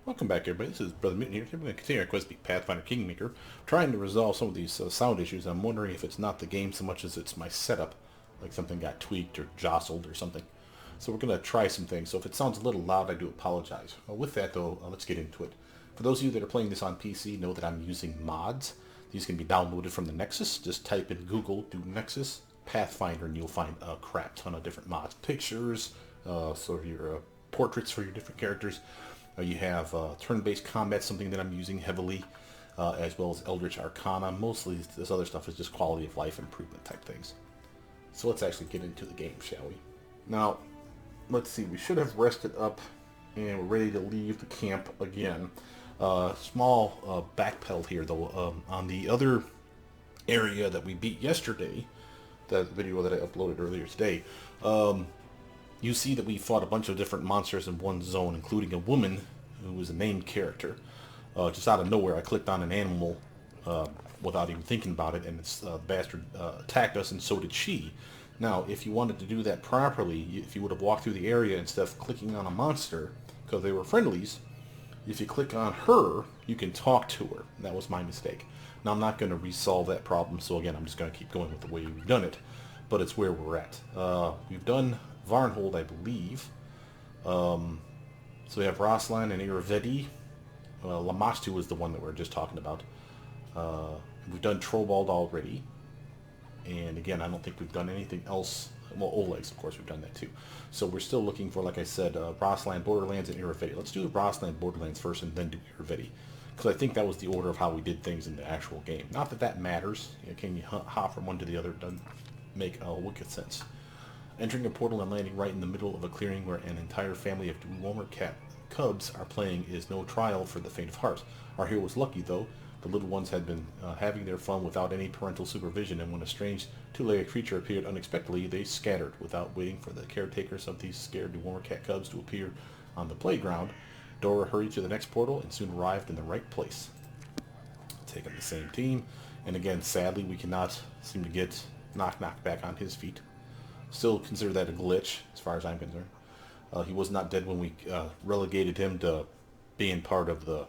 Welcome back, everybody. This is Brother Mutant here. We're going to continue our quest to be Pathfinder Kingmaker, trying to resolve some of these sound issues. I'm wondering if it's not the game so much as it's my setup, like something got tweaked or jostled or something. So we're going to try some things. So if it sounds a little loud, I do apologize. With that, though, let's get into it. For those of you that are playing this on PC, know that I'm using mods. These can be downloaded from the Nexus. Just type in Google, do Nexus Pathfinder, and you'll find a crap ton of different mods. Pictures, sort of your portraits for your different characters. You have turn-based combat, something that I'm using heavily, as well as Eldritch Arcana. Mostly this other stuff is just quality of life improvement type things. So let's actually get into the game, shall we? Now, let's see. We should have rested up and we're ready to leave the camp again. Small backpedal here, though. On the other area that we beat yesterday, the video that I uploaded earlier today, you see that we fought a bunch of different monsters in one zone, including a woman who was a named character. Just out of nowhere, I clicked on an animal without even thinking about it, and this bastard attacked us, and so did she. Now, if you wanted to do that properly, if you would have walked through the area instead of clicking on a monster, because they were friendlies, if you click on her, you can talk to her. That was my mistake. Now, I'm not going to resolve that problem, so again, I'm just going to keep going with the way we've done it, but it's where we're at. We've done Varnhold, I believe. So we have Roslan and Iravedi. Lamastu is the one that we are just talking about. We've done Trobald already. And again, I don't think we've done anything else. Well, Oleg's, of course, we've done that too. So we're still looking for, like I said, Roslan, Borderlands, and Iravedi. Let's do Roslan, Borderlands first and then do Iravedi. Because I think that was the order of how we did things in the actual game. Not that that matters. Can you hop from one to the other? Doesn't make wicked sense. Entering a portal and landing right in the middle of a clearing where an entire family of Dweomer cat cubs are playing is no trial for the faint of heart. Our hero was lucky, though. The little ones had been having their fun without any parental supervision, and when a strange two-legged creature appeared unexpectedly, they scattered. Without waiting for the caretakers of these scared Dweomer cat cubs to appear on the playground, Dora hurried to the next portal and soon arrived in the right place. Taking the same team, and again, sadly, we cannot seem to get Knock back on his feet. Still consider that a glitch, as far as I'm concerned. He was not dead when we relegated him to being part of the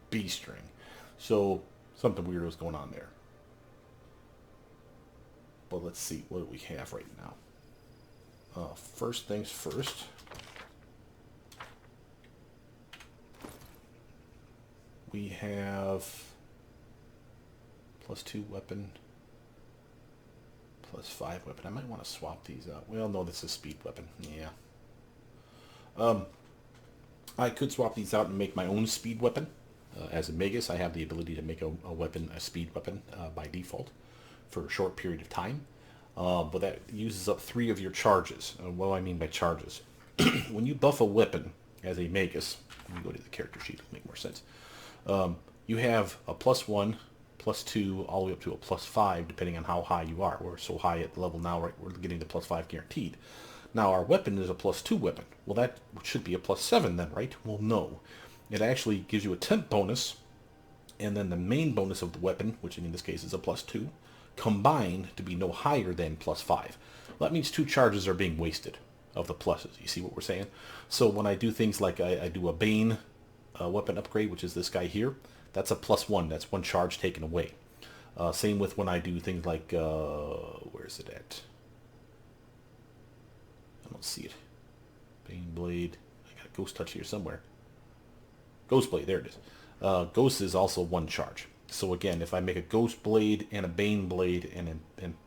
B string. So, something weird was going on there. But let's see, what do we have right now? First things first. We have +2 weapon. +5 weapon. I might want to swap these out. Well, no, this is speed weapon. Yeah. I could swap these out and make my own speed weapon. As a Magus, I have the ability to make a weapon, a speed weapon, by default for a short period of time. But that uses up 3 of your charges. What do I mean by charges? When you buff a weapon as a Magus, let me go to the character sheet, it'll make more sense. You have a +1, +2, all the way up to a +5, depending on how high you are. We're so high at the level now, right? We're getting the +5 guaranteed. Now, our weapon is a +2 weapon. Well, that should be a +7 then, right? Well, no. It actually gives you a temp bonus, and then the main bonus of the weapon, which in this case is a +2, combined to be no higher than +5. Well, that means 2 charges are being wasted of the pluses. You see what we're saying? So when I do things like I do a Bane weapon upgrade, which is this guy here, that's a +1. That's 1 charge taken away. Same with when I do things like, where is it at? I don't see it. Bane Blade. I got a Ghost Touch here somewhere. Ghost Blade, there it is. Ghost is also 1 charge. So again, if I make a Ghost Blade and a Bane Blade and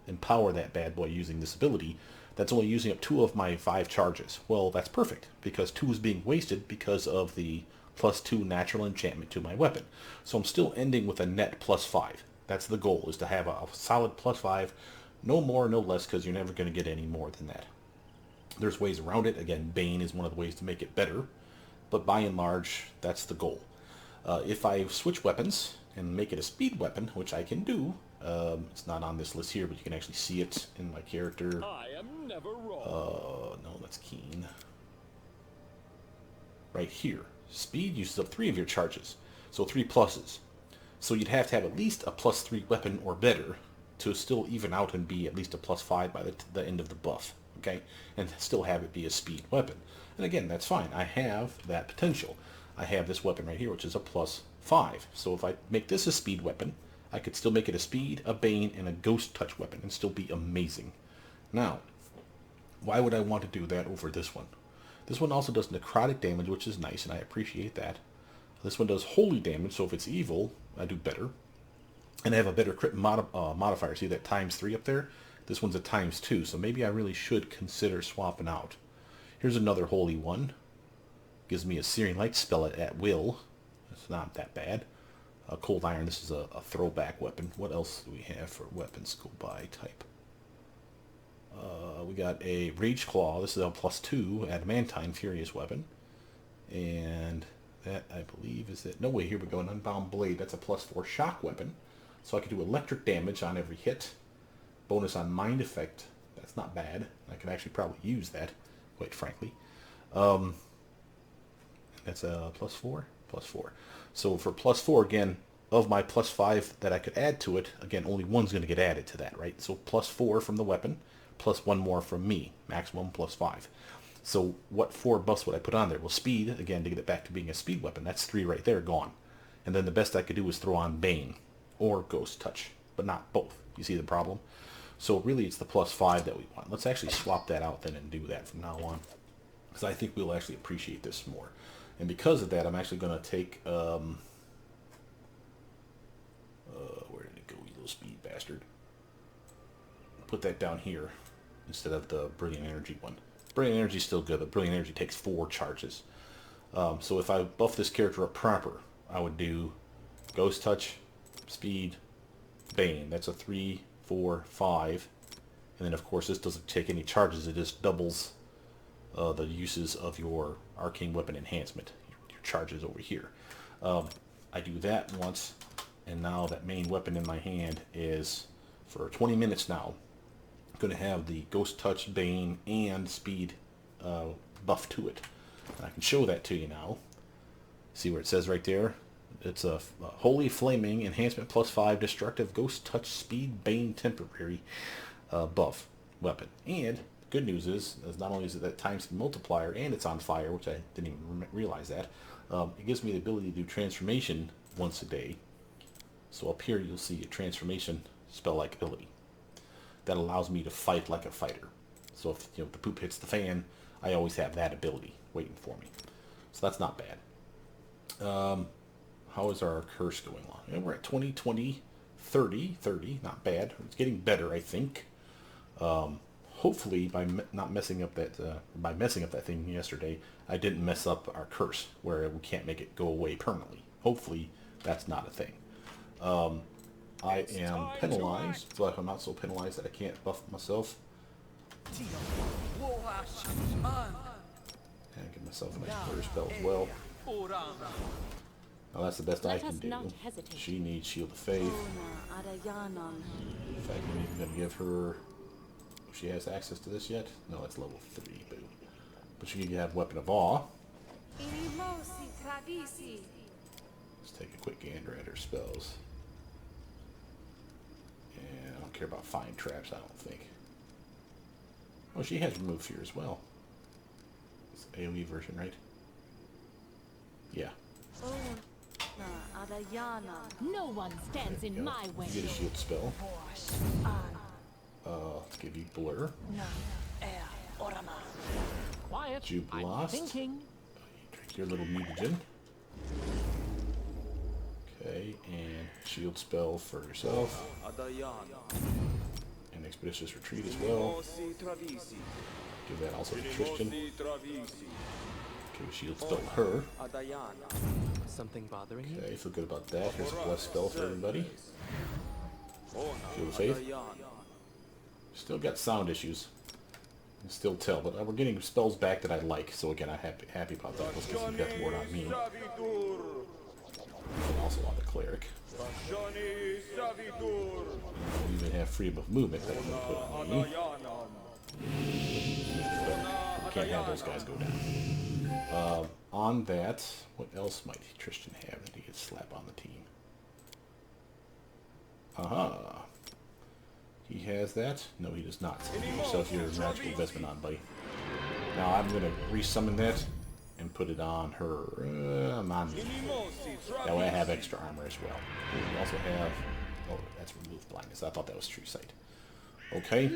empower that bad boy using this ability, that's only using up 2 of my 5 charges. Well, that's perfect, because 2 is being wasted because of the +2 natural enchantment to my weapon. So I'm still ending with a net +5. That's the goal, is to have a solid +5, no more, no less, because you're never going to get any more than that. There's ways around it. Again, Bane is one of the ways to make it better, but by and large, that's the goal. If I switch weapons and make it a speed weapon, which I can do, it's not on this list here, but you can actually see it in my character. I am never wrong. No, that's Keen. Right here. Speed uses up 3 of your charges, so 3 pluses. So you'd have to have at least a +3 weapon or better to still even out and be at least a +5 by the end of the buff, okay? And still have it be a speed weapon. And again, that's fine. I have that potential. I have this weapon right here, which is a +5. So if I make this a speed weapon, I could still make it a speed, a bane, and a ghost touch weapon and still be amazing. Now, why would I want to do that over this one? This one also does necrotic damage, which is nice, and I appreciate that. This one does holy damage, so if it's evil, I do better. And I have a better crit modifier. See that ×3 up there? This one's a ×2, so maybe I really should consider swapping out. Here's another holy one. Gives me a Searing Light spell at will. It's not that bad. Cold Iron, this is a throwback weapon. What else do we have for weapons go by type? We got a Rage Claw. This is a +2 adamantine furious weapon. And that, I believe, is it. No way, here we go. An Unbound Blade. That's a +4 shock weapon. So I can do electric damage on every hit. Bonus on Mind Effect. That's not bad. I can actually probably use that, quite frankly. That's a +4? +4. So for +4, again, of my +5 that I could add to it, again, only one's going to get added to that, right? So +4 from the weapon, plus one more from me. Maximum +5. So what 4 buffs would I put on there? Well, speed, again, to get it back to being a speed weapon. That's 3 right there, gone. And then the best I could do is throw on Bane or Ghost Touch, but not both. You see the problem? So really it's the +5 that we want. Let's actually swap that out then and do that from now on, because I think we'll actually appreciate this more. And because of that, I'm actually going to take, where did it go, you little speed bastard? Put that down here instead of the Brilliant Energy one. Brilliant Energy is still good, but Brilliant Energy takes 4 charges. So if I buff this character up proper, I would do Ghost Touch, Speed, Bane. That's a 3, 4, 5. And then of course this doesn't take any charges, it just doubles the uses of your arcane weapon enhancement, your charges over here. I do that once, and now that main weapon in my hand is, for 20 minutes now, going to have the Ghost Touch, Bane, and Speed buff to it. And I can show that to you now. See where it says right there? It's a Holy Flaming Enhancement +5 Destructive Ghost Touch Speed Bane Temporary buff weapon. And good news is not only is it that times multiplier and it's on fire, which I didn't even realize that, it gives me the ability to do transformation once a day. So up here you'll see a transformation spell-like ability that allows me to fight like a fighter. So if the poop hits the fan, I always have that ability waiting for me. So that's not bad. How is our curse going on? Yeah, we're at 20, 20, 30, 30. Not bad. It's getting better, I think. Hopefully, by not messing up that thing yesterday, I didn't mess up our curse where we can't make it go away permanently. Hopefully, that's not a thing. I am penalized, but I'm not so penalized that I can't buff myself. And give myself a nice clear spell as well. Now that's the best I can do. She needs Shield of Faith. In fact, I'm even going to give her... She has access to this yet? No, it's level 3. But she can have Weapon of Awe. Let's take a quick gander at her spells. And I don't care about Fine Traps, I don't think. Oh, she has Remove Fear as well. It's the AoE version, right? Yeah. No one stands in my way. You get a shield spell. Let's give you Blur. Quiet. Jubilast. Thinking. Drink your little mutagen. Okay, and shield spell for yourself. And Expeditious Retreat as well. Give that also to Tristan. Okay, shield spell to her. Something bothering you? Okay, feel good about that. Here's a blessed spell for everybody. Shield of Faith. Still got sound issues. You can still tell, but we're getting spells back that I like. So again, I'm happy about that. Let's get some death ward on me. And also on the cleric. We even have freedom of movement that I'm going to put on me. We can't have those guys go down. On that, what else might Tristan have that he could slap on the team? Aha. He has that? No, he does not. Give yourself your magical investment on, buddy. Now I'm going to resummon that and put it on her. I'm on me. That way I have extra armor as well. We also have... Oh, that's remove blindness. I thought that was true sight. Okay.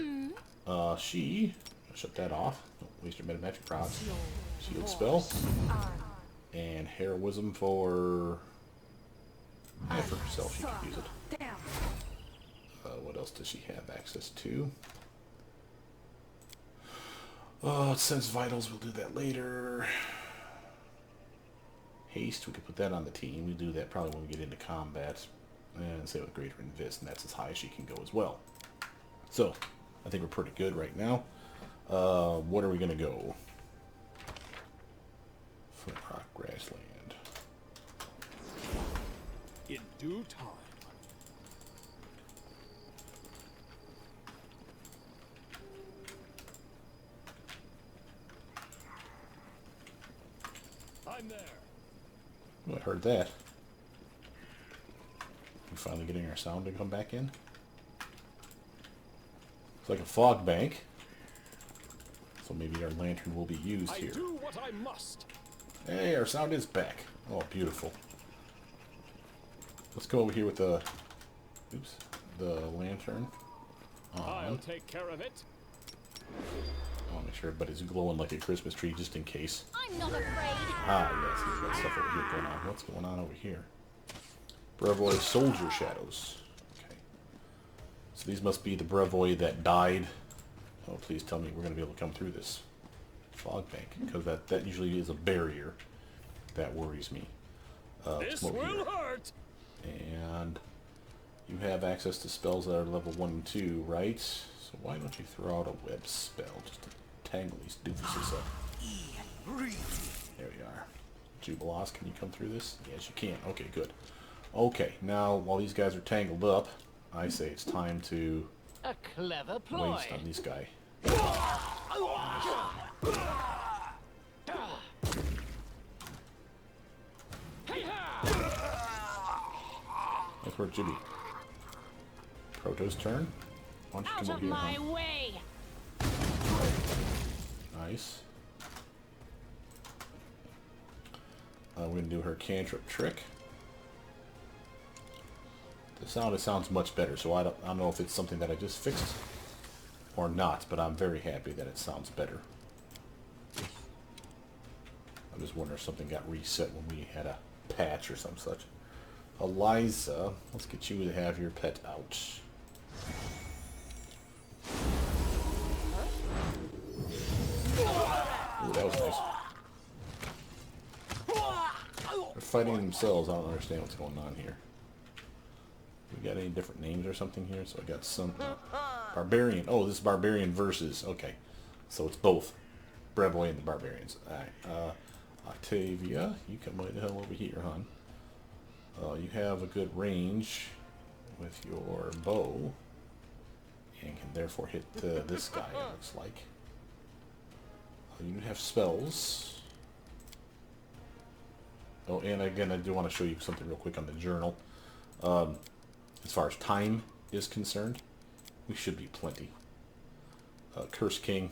She... Shut that off. Don't waste your meta magic prods. Shield spell. And heroism for... Yeah, for herself. She can use it. What else does she have access to? Sense vitals. We'll do that later. Haste. We could put that on the team. We do that probably when we get into combat. And say with greater invest, and that's as high as she can go as well. So, I think we're pretty good right now. What are we going to go? Flint Rock Grassland. In due time. I'm there. Oh, I heard that. We're finally getting our sound to come back in. It's like a fog bank. So maybe our lantern will be used here. I do what I must. Hey, our sound is back. Oh, beautiful. Let's go over here with the... Oops. The lantern. I'll take care of it. I want to make sure everybody's glowing like a Christmas tree just in case. I'm not afraid. Ah, yes, he's got stuff over here going on. What's going on over here? Brevoy Soldier Shadows. Okay. So these must be the Brevoy that died. Oh, please tell me we're going to be able to come through this fog bank, because that usually is a barrier. That worries me. This will hurt. And you have access to spells that are level 1 and 2, right? So why don't you throw out a web spell just to tangle these doofuses up? There we are. Jubilos, can you come through this? Yes, you can. Okay, good. Okay, now while these guys are tangled up, I say it's time to A clever ploy. waste on this guy. That's where Jimmy. Proto's turn. Why don't you Out come of over here, my hon? way. Nice. We're going to do her cantrip trick. The sound, it sounds much better, so I don't know if it's something that I just fixed or not, but I'm very happy that it sounds better. I'm just wondering if something got reset when we had a patch or some such. Eliza, let's get you to have your pet out. Ooh, that was nice. They're fighting themselves. I don't understand what's going on here. We got any different names or something here? So I got some... Barbarian. Oh, this is Barbarian versus... Okay. So it's both. Brevoy and the Barbarians. Alright. Octavia, you come right the hell over here, hon. You have a good range with your bow. And can therefore hit this guy, it looks like. You have spells. Oh, and again, I do want to show you something real quick on the journal. As far as time is concerned, we should be plenty. Curse King,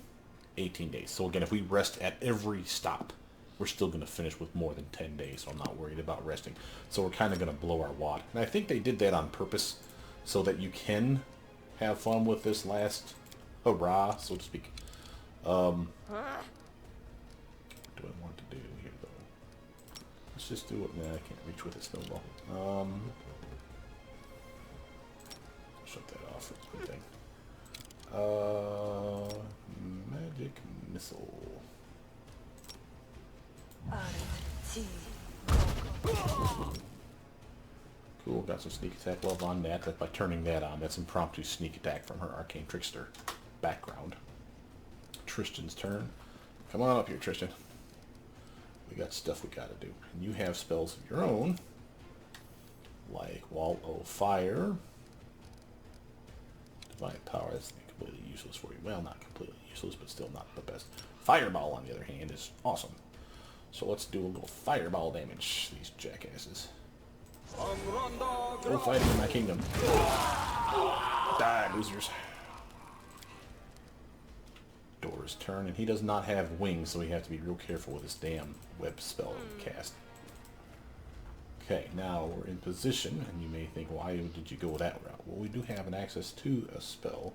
18 days. So again, if we rest at every stop, we're still going to finish with more than 10 days, so I'm not worried about resting. So we're kind of going to blow our wad. And I think they did that on purpose so that you can have fun with this last hurrah, so to speak. What do I want to do here, though? Let's just do it. Nah, I can't reach with a snowball. Shut that off for one thing. Magic missile. Cool, got some sneak attack love on that. That by turning that on, that's impromptu sneak attack from her Arcane Trickster background. Tristan's turn. Come on up here, Tristan. We got stuff we gotta do. And you have spells of your own, like Wall of Fire, Divine Power. That's completely useless for you. Well, not completely useless, but still not the best. Fireball, on the other hand, is awesome. So let's do a little fireball damage, these jackasses. Go fighting in my kingdom. Die, losers. Dorraj. his turn, and he does not have wings, so we have to be real careful with this damn web spell that we cast. Okay, now we're in position, and you may think, why did you go that route? Well, we do have an access to a spell.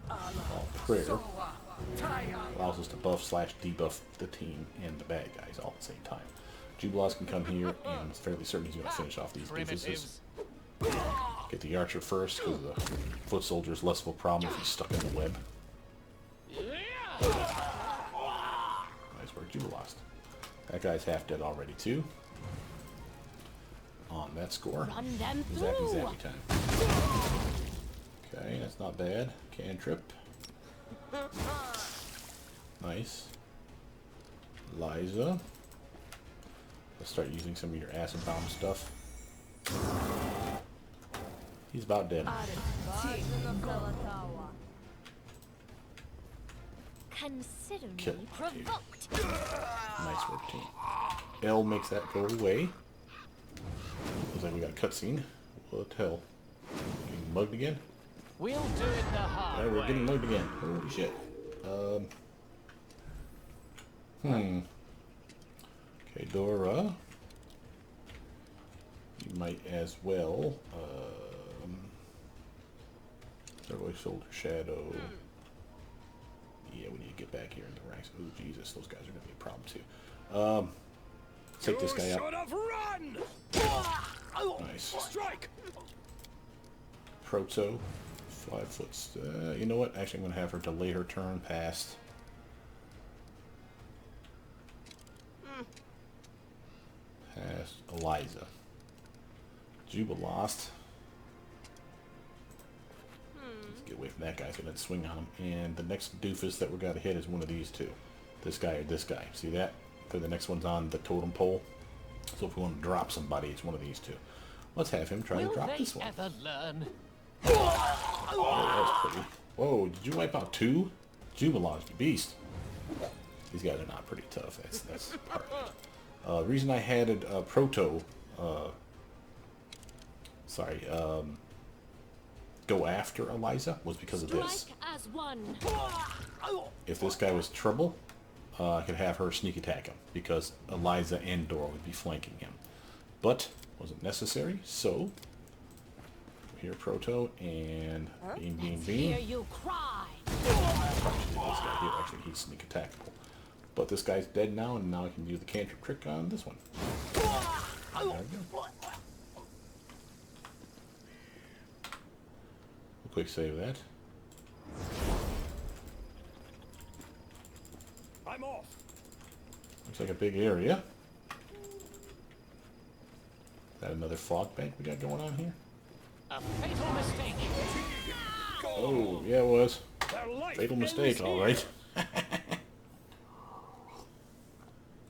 Called Prayer. Allows us to buff/debuff the team and the bad guys all at the same time. Jubilas can come here, and I'm fairly certain he's going to finish off these doofuses. Get the archer first, because the foot soldier is less of a problem if he's stuck in the web. Nice work, Jubilas. That guy's half dead already, too. On that score. Zappy zappy time. Okay, that's not bad. Cantrip. Nice. Liza. Let's start using some of your acid bomb stuff. He's about dead. Consider Kill me him, provoked. Nice work, team. L makes that go away. Looks like we got a cutscene. What the hell? Getting mugged again? We'll do it the hard Yeah, we're way. getting mugged again. Holy shit. Okay, Dora. You might as well. Starboy Soldier Shadow. Yeah, we need to get back here in the ranks. Oh, Jesus, those guys are going to be a problem, too. Take this guy out. Should have run! Nice. Strike! Proto. 5 foot. You know what? Actually, I'm going to have her delay her turn past. Past Eliza. Jubilost. Let's get away from that guy. He's going to swing on him. And the next doofus that we're going to hit is one of these two. This guy or this guy. See that? The next one's on the totem pole. So if we want to drop somebody, it's one of these two. Let's have him try to Will drop they this one. ever learn? Oh, that was pretty. Whoa, did you wipe out 2? Jubilost, you beast. These guys are not pretty tough. That's part of it. The reason I had Proto, go after Eliza was because of this. Strike as one. If this guy was trouble, I could have her sneak attack him because Eliza and Dora would be flanking him. But wasn't necessary, so here Proto and beam. Hear you cry. Probably should do this guy here. Actually, he's sneak attackable. But this guy's dead now, and now I can do the cantrip trick on this one. There we go. A quick save of that. I'm off. Looks like a big area. Is that another fog bank we got going on here? A fatal mistake. Oh, yeah, it was. Their life Fatal ends mistake, here. alright.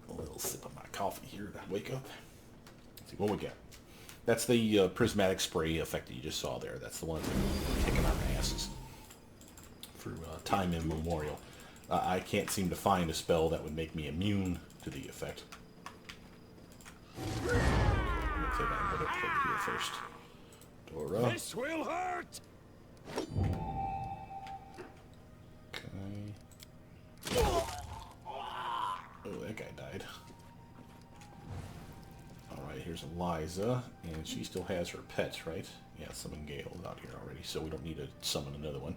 A little sip of my coffee here to wake up. Let's see what we got. That's the prismatic spray effect that you just saw there. That's the one that's been kicking our asses for time immemorial. I can't seem to find a spell that would make me immune to the effect. I'm gonna take that and put it over here first. Dora. This will hurt! Okay. Oh, that guy died. Alright, here's Eliza, and she still has her pets, right? Yeah, summon Gale's out here already, so we don't need to summon another one.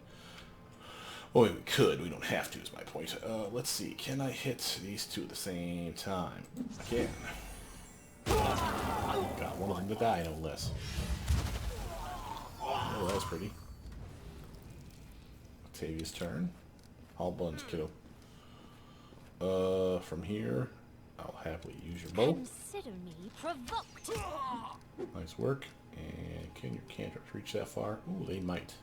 Oh, we could. We don't have to, is my point. Let's see. Can I hit these two at the same time? I can. Got one of them to die, no less. Oh, that was pretty. Octavia's turn. All buns, kiddo. From here, I'll happily use your bow. Consider me provoked. Nice work. And can your cantrips reach that far? Ooh, they might.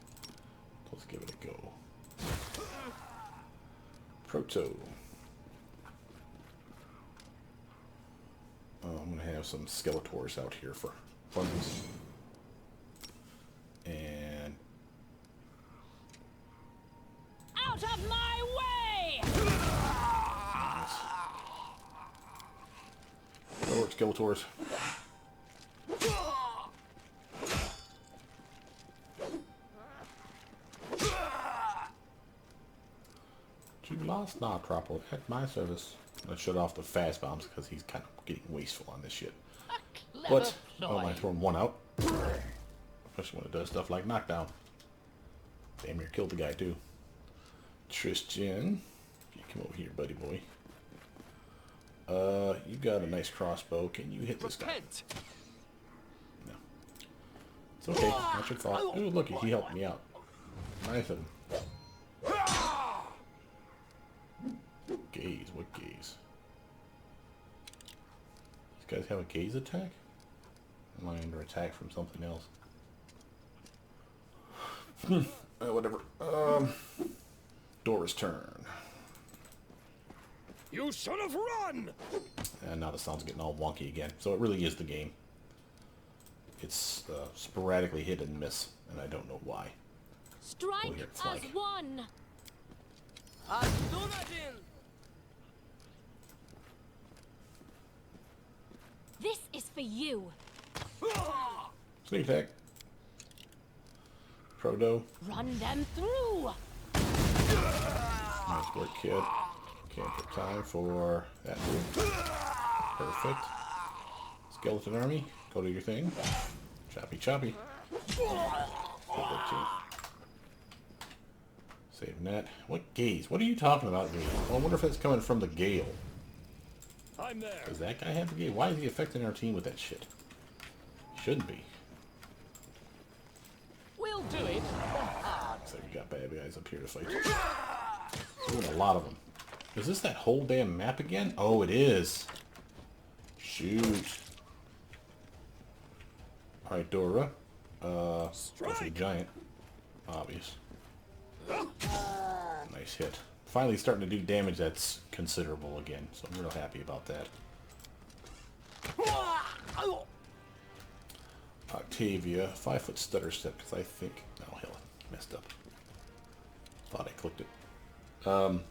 Let's give it a go. Proto. I'm going to have some Skeletors out here for funsies. And Out of my way! go work, Skeletors. You lost now, Tropple. At my service. Let's shut off the fast bombs because he's kind of getting wasteful on this shit. Clever But, ploy. oh, am I throwing one out? Especially when it does stuff like knockdown. Damn near killed the guy too. Tristan, you come over here, buddy boy. You got a nice crossbow. Can you hit this guy? Repent. No. It's okay. Not your fault. Oh, looky, he helped me out. Nice of him. Gaze. What gaze? These guys have a gaze attack? Am I under attack from something else? Whatever. Dorraj's turn. You should have run! And now the sound's getting all wonky again. So it really is the game. It's sporadically hit and miss, and I don't know why. Strike We'll hear as flag. one. This is for you. Sneak attack. Proto. Run them through. Nice work, kid. Cantrip time for that move. Perfect. Skeleton army. Go do your thing. Choppy choppy. Good work, team. Saving that. What gaze? What are you talking about, gaze? Well, I wonder if that's coming from the Gale. I'm there. Does that guy have the gaze? Why is he affecting our team with that shit? Shouldn't be. We'll do it the hard Looks like we got bad guys up here to fight. Doing a lot of them. Is this that whole damn map again? Oh, it is. Shoot. Alright, Dora. Go for the giant. Obvious. Nice hit. Finally starting to do damage that's considerable again, so I'm real happy about that. Octavia, 5-foot stutter step, because I think... Oh, hell, I messed up. Thought I clicked it. Poop.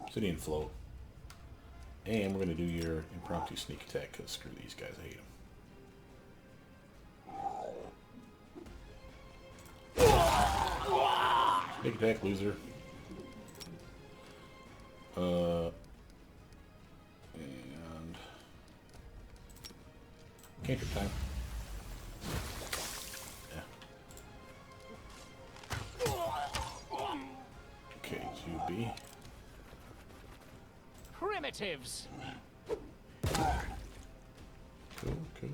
Obsidian flow. And we're going to do your impromptu sneak attack, because screw these guys, I hate them. Sneak attack, loser. And... Cantrip time. Yeah. Okay, 2B. primitives. Cool, cool.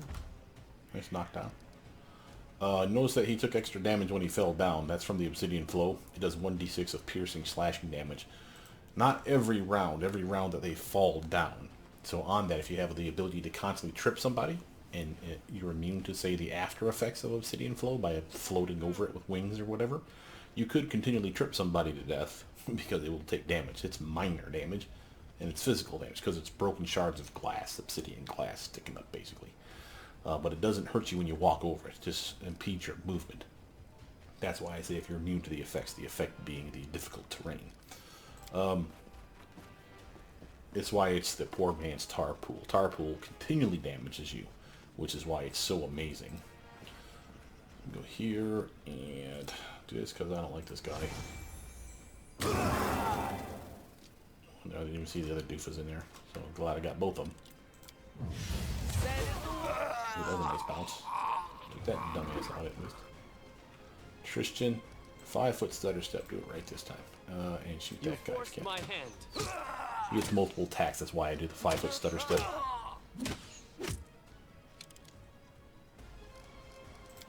Nice knockdown. Notice that he took extra damage when he fell down. That's from the Obsidian Flow. It does 1d6 of piercing slashing damage. Not every round that they fall down. So on that, if you have the ability to constantly trip somebody, and you're immune to, say, the after effects of Obsidian Flow by floating over it with wings or whatever, you could continually trip somebody to death because it will take damage. It's minor damage, and it's physical damage because it's broken shards of glass, obsidian glass sticking up, basically. But it doesn't hurt you when you walk over it. It just impedes your movement. That's why I say if you're immune to the effects, the effect being the difficult terrain. It's why it's the poor man's tar pool. Tar pool continually damages you, which is why it's so amazing. Go here and do this because I don't like this guy. I didn't even see the other doofus in there, so I'm glad I got both of them. Ooh, that was a nice bounce. Took that dumbass out at least. Tristan, 5-foot stutter step. Do it right this time. And shoot You that guy. forced my hand. He gets multiple attacks. That's why I do the 5-foot stutter step.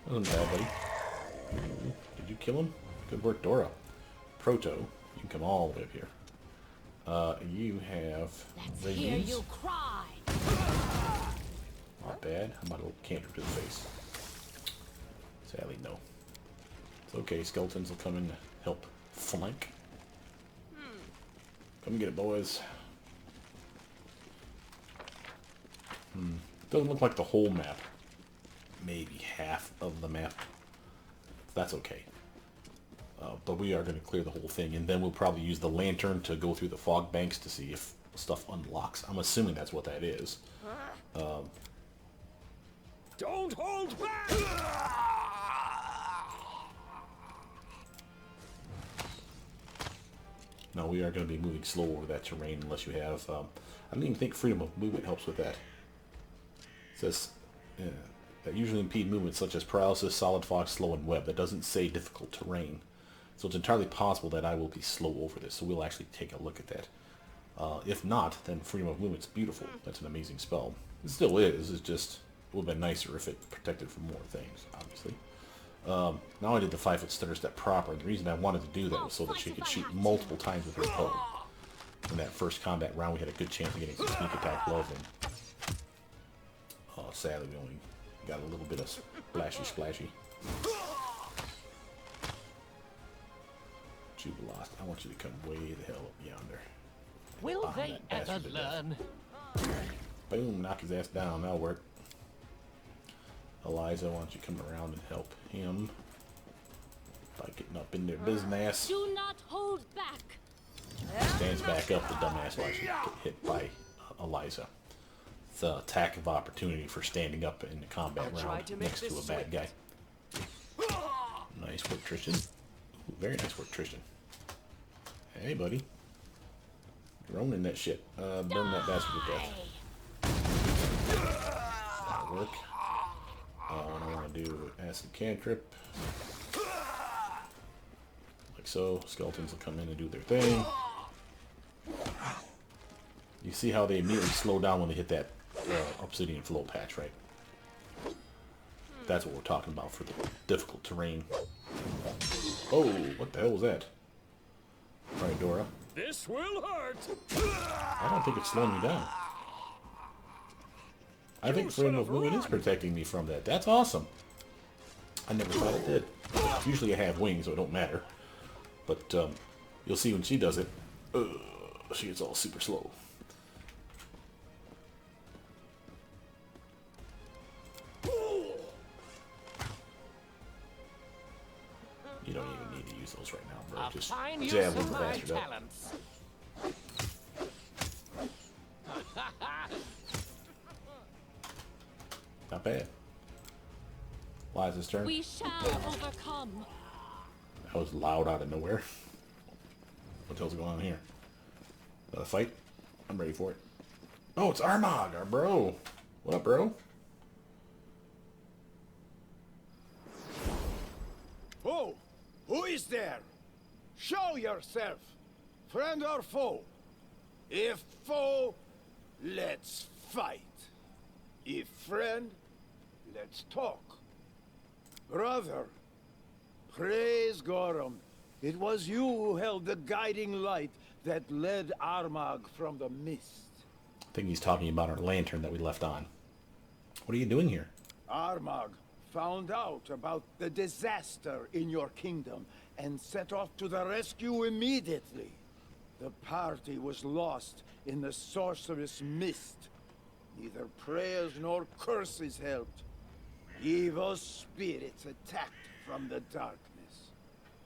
Wasn't bad, buddy. Ooh, did you kill him? Good work, Dora. Proto, you can come all the way up here. You have Let's hear radiance. you cry. Not bad. How about a little cantrip to the face? Sadly, no. It's okay. Skeletons will come in to help flank. Come get it, boys. Doesn't look like the whole map. Maybe half of the map. That's okay. But we are going to clear the whole thing, and then we'll probably use the lantern to go through the fog banks to see if stuff unlocks. I'm assuming that's what that is. Don't hold back! No, we are going to be moving slow over that terrain unless you have... I don't even think freedom of movement helps with that. It says that usually impede movement such as paralysis, solid fog, slow, and web. That doesn't say difficult terrain. So it's entirely possible that I will be slow over this. So we'll actually take a look at that. If not, then freedom of movement's beautiful. That's an amazing spell. It still is. It's just... it would have been nicer if it protected from more things, obviously. Now I did the 5-foot stutter step proper. The reason I wanted to do that was so that she could shoot multiple times with her bow. In that first combat round, we had a good chance of getting some sneak attack love, and sadly we only got a little bit of splashy. Jubilost, I want you to come way the hell up yonder. Will Bomb they that ever bastard to death. learn? Boom, knock his ass down, that'll work. Eliza, why don't you come around and help him by getting up in their business. Do not hold back. Stands back up, the dumbass will actually get hit by Eliza. It's an attack of opportunity for standing up in the combat round next to a bad guy. Nice work, Tristan. Ooh, very nice work, Tristan. Hey, buddy. You're owning that shit. Burn that bastard to death. That'll work. What I want to do, acid cantrip. Like so. Skeletons will come in and do their thing. You see how they immediately slow down when they hit that obsidian flow patch, right? That's what we're talking about for the difficult terrain. Oh, what the hell was that? Alright, Dora. This will hurt. I don't think it's slowing me down. I think freedom of movement is protecting me from that. That's awesome. I never thought it did. Usually I have wings, so it don't matter. But you'll see when she does it, she gets all super slow. You don't even need to use those right now, bro. A Just fine use javelin of the my bastard up. talents. Not bad. Liza's turn. We shall overcome. That was loud out of nowhere. What the hell's going on here? Another fight? I'm ready for it. Oh, it's Armagh, our bro. What up, bro? Oh, who is there? Show yourself, friend or foe. If foe, let's fight. If friend, let's talk. Brother, praise Gorum. It was you who held the guiding light that led Armagh from the mist. I think he's talking about our lantern that we left on. What are you doing here? Armagh found out about the disaster in your kingdom and set off to the rescue immediately. The party was lost in the sorceress mist. Neither prayers nor curses helped. Evil spirits attacked from the darkness.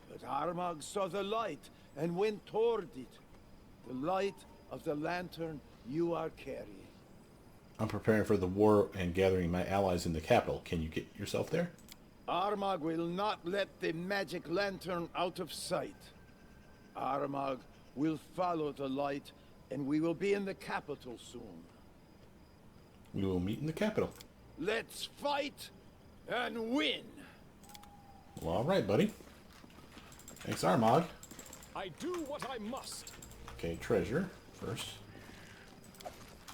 But Armagh saw the light and went toward it. The light of the lantern you are carrying. I'm preparing for the war and gathering my allies in the capital. Can you get yourself there? Armagh will not let the magic lantern out of sight. Armagh will follow the light, and we will be in the capital soon. We will meet in the capital. Let's fight and win! Well, all right, buddy. Thanks, Armagh. I do what I must. Okay, treasure first.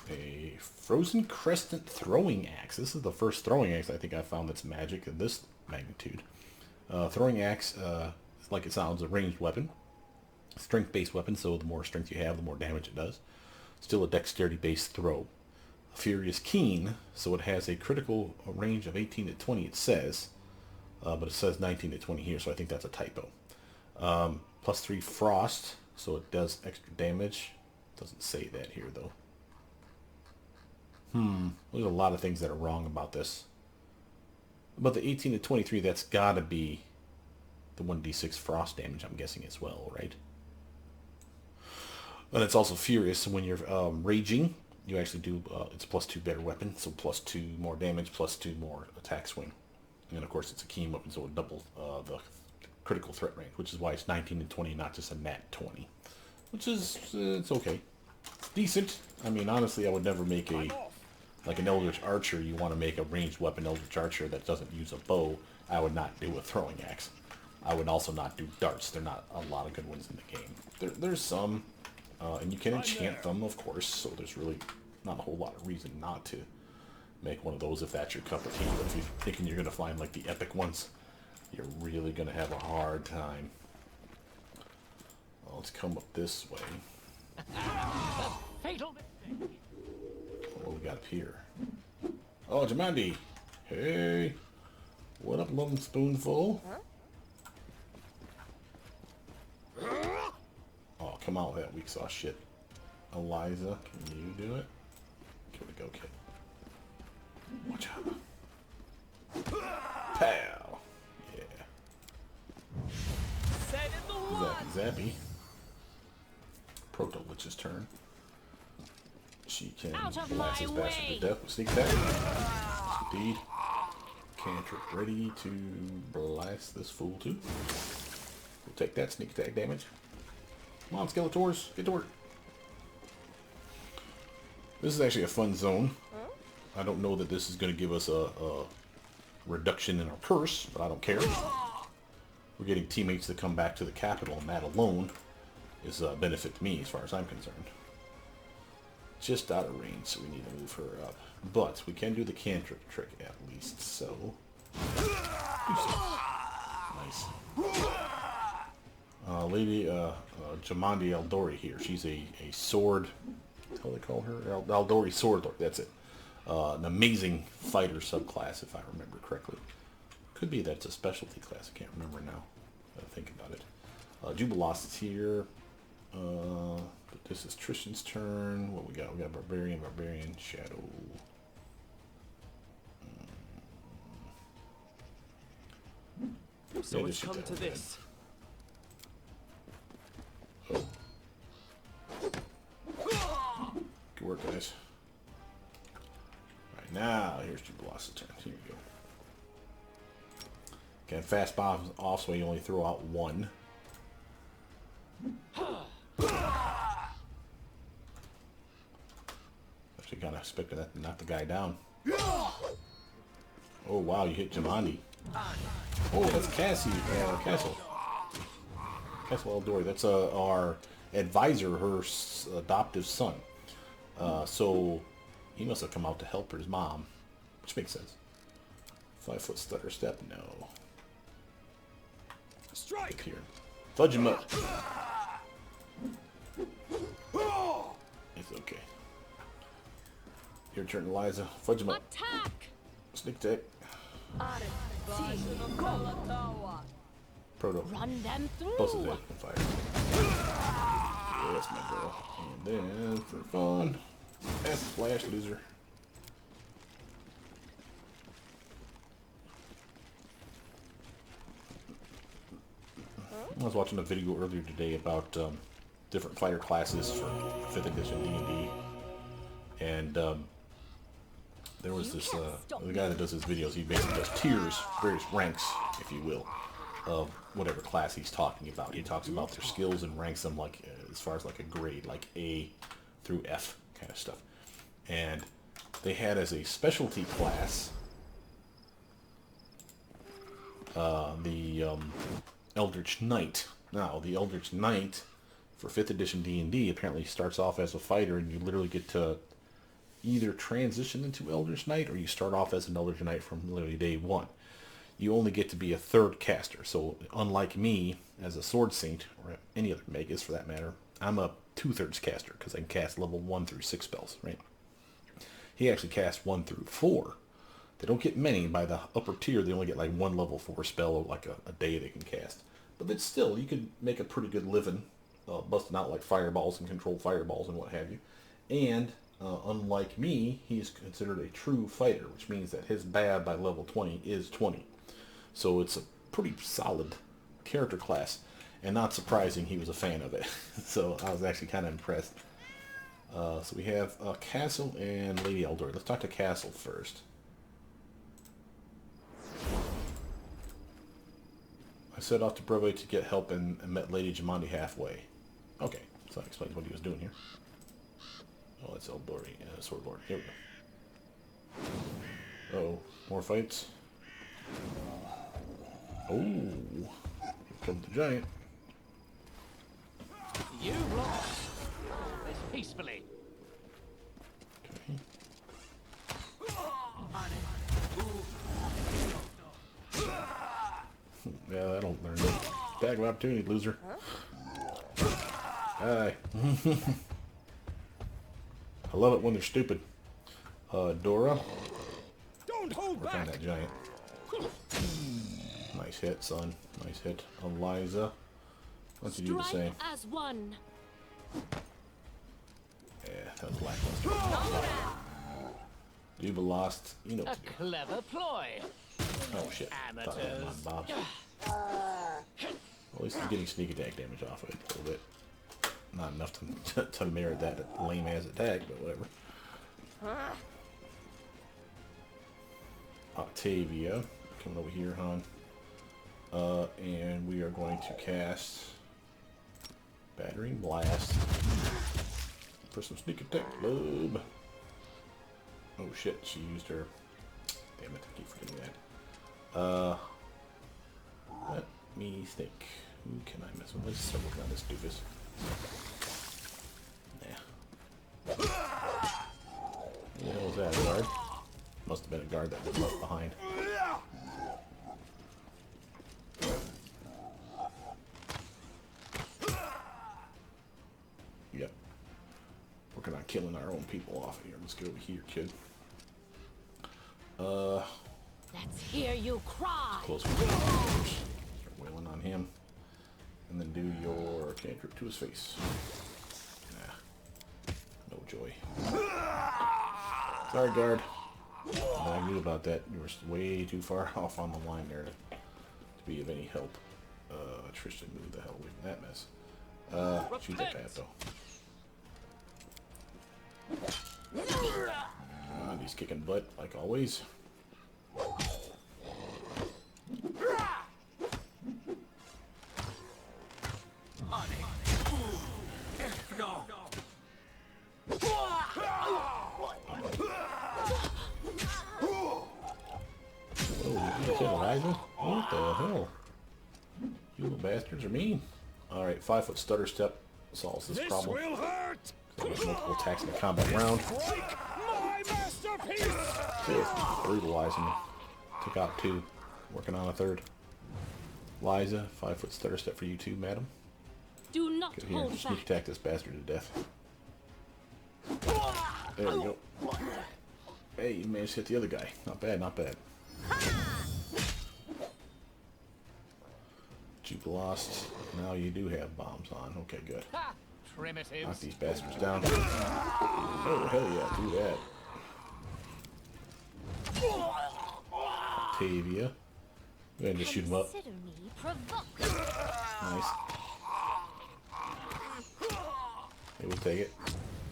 A frozen crescent throwing axe. This is the first throwing axe I think I found that's magic of this magnitude. Throwing axe, like it sounds, a ranged weapon. Strength-based weapon, so the more strength you have, the more damage it does. Still a dexterity-based throw. Furious Keen, so it has a critical range of 18 to 20, it says. But it says 19 to 20 here, so I think that's a typo. Plus 3 Frost, so it does extra damage. Doesn't say that here, though. There's a lot of things that are wrong about this. But the 18 to 23, that's got to be the 1d6 Frost damage, I'm guessing, as well, right? And it's also Furious, so when you're raging, you actually do, it's plus 2 better weapon, so plus 2 more damage, plus 2 more attack swing. And of course it's a keen weapon, so it doubles the critical threat range, which is why it's 19 and 20, not just a nat 20. which is, it's okay. It's decent. I mean, honestly, I would never make a, like an Eldritch Archer. You want to make a ranged weapon Eldritch Archer that doesn't use a bow. I would not do a throwing axe. I would also not do darts. There are not a lot of good ones in the game. There's some, and you can enchant them, of course, so there's really not a whole lot of reason not to make one of those if that's your cup of tea. But if you're thinking you're going to find like the epic ones, you're really going to have a hard time. Well, let's come up this way. Fatal mistake. What we got up here? Oh, Jamandi! Hey! What up, Lone Spoonful? Oh, come on with that weak sauce shit. Eliza, can you do it? Here we go, kid. Watch out. Pow! Yeah. Set in the one. Zappy. Proto Lich's turn. She can Out of blast my his bastard way. to death with sneak attack. Indeed. Cantrip ready to blast this fool too. We'll take that sneak attack damage. Come on, Skeletors, get to work. This is actually a fun zone. I don't know that this is going to give us a reduction in our curse, but I don't care. We're getting teammates to come back to the capital, and that alone is a benefit to me as far as I'm concerned. Just out of range, so we need to move her up. But we can do the cantrip trick at least, so... Nice. Lady Jamandi Eldori here. She's a sword... That's how they call her? Eldori Sword Lord, that's it. An amazing fighter subclass, if I remember correctly. Could be that it's a specialty class. I can't remember now. I think about it. Jubilos is here. But this is Tristan's turn. What we got? We got Barbarian, Shadow. So Yeah, it's just come shoot to that this. Oh. Good work, guys. Alright, now here's Jubilos' turn. Here we go. Okay, fast bombs off, so you only throw out one. Actually, kind of expected that to knock the guy down. Oh wow, you hit Jamandi. Oh, that's Cassie, Castle. Castle Eldori. That's our advisor, her adoptive son. So he must have come out to help his mom, which makes sense. 5-foot stutter step, no. Strike Here, fudge him up. It's okay. Your turn, Eliza. Fudge him up. Attack! Sneak attack. Proto. Run them Plus through! attack and fire. Yeah, that's my girl. And then, for fun, that's Flash Loser. I was watching a video earlier today about different fighter classes for 5th edition D&D. And there was this, the guy that does his videos, he basically does tiers, various ranks, if you will, of whatever class he's talking about. He talks about their skills and ranks them like, as far as like a grade, like A through F kind of stuff. And they had as a specialty class, the Eldritch Knight. Now, the Eldritch Knight for 5th edition D&D apparently starts off as a fighter, and you literally get to either transition into Eldritch Knight, or you start off as an Eldritch Knight from literally day one. You only get to be a 3rd caster, so unlike me, as a Sword Saint, or any other Magus for that matter, I'm a 2/3 caster, because I can cast level 1 through 6 spells, right? He actually casts 1 through 4. They don't get many. By the upper tier, they only get like 1 level 4 spell, or like a day they can cast. But it's still, you could make a pretty good living, busting out like fireballs and control fireballs and what have you. And unlike me, he's considered a true fighter, which means that his bad by level 20 is 20. So it's a pretty solid character class, and not surprising he was a fan of it. So I was actually kind of impressed. So we have Castle and Lady Eldor. Let's talk to Castle first. I set off to Breve to get help and met Lady Jamandi halfway. Okay, So that explains what he was doing here. Oh, that's Eldori, Sword Lord. Here we go. Uh-oh, more fights. Oh, here comes the giant. You lost. This peacefully. Okay. Yeah, that'll learn you. Bag of opportunity, loser. Aye. I love it when they're stupid. Dora. Don't hold Work on back. that giant. Nice hit, son. Nice hit. Eliza. What's you do the same? Strike as one. Yeah, that was lackluster. Duba lost. You know A what to do. clever ploy. Oh shit. Thought I had Amateurs. mine, Bob. At least he's getting sneak attack damage off of it a little bit. Not enough to merit that lame ass attack, but whatever. Octavia. Coming over here, hon. And we are going to cast Battering Blast for some sneak attack, lube. Oh shit, she used her. Damn it, I keep forgetting that. Let me think. Who can I mess with? Let's start working on this doofus. Nah. What the hell was that? A guard? Must have been a guard that was left behind. Yep. Working on killing our own people off here. Let's go over here, kid. Let's hear you cry. Close one. Start wailing on him. And then do your cantrip to his face. Nah. No joy. Sorry, guard. I knew about that. You were way too far off on the line there to be of any help. Tristan, move the hell away from that mess. Shoot that path, though. He's kicking butt, like always. Oh, you kill Eliza? What the hell? You little bastards are mean. Alright, 5-foot stutter step solves this This problem. will hurt. There's multiple attacks in the combat round. Break my masterpiece. Just brutalizing me. Took out 2. Working on a 3rd. Liza, 5-foot stutter step for you too, madam. Do not Go here hold and sneak back. attack this bastard to death. There we go. Hey, you managed to hit the other guy. Not bad, not bad. You've lost. Now you do have bombs on. Okay, good. Ha! Knock Primitives. these bastards down. Oh, hell yeah, do that. Octavia. Go ahead and just shoot him up. Consider me provoked. Nice. They will take it.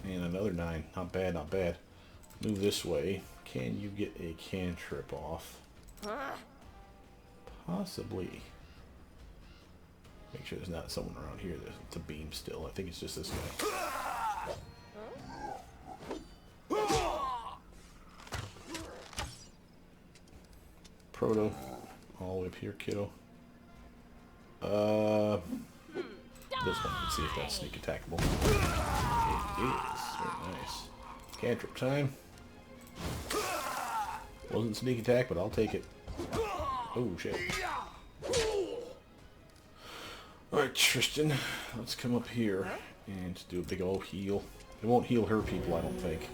And another 9. Not bad, not bad. Move this way. Can you get a cantrip off? Possibly. Make sure there's not someone around here that's a beam still. I think it's just this guy. Proto. All the way up here, kiddo. This one. Let's see if that's sneak attackable. It is. Very nice. Cantrip time. Wasn't sneak attack, but I'll take it. Oh, shit. Alright, Tristan. Let's come up here and do a big old heal. It won't heal her people, I don't think.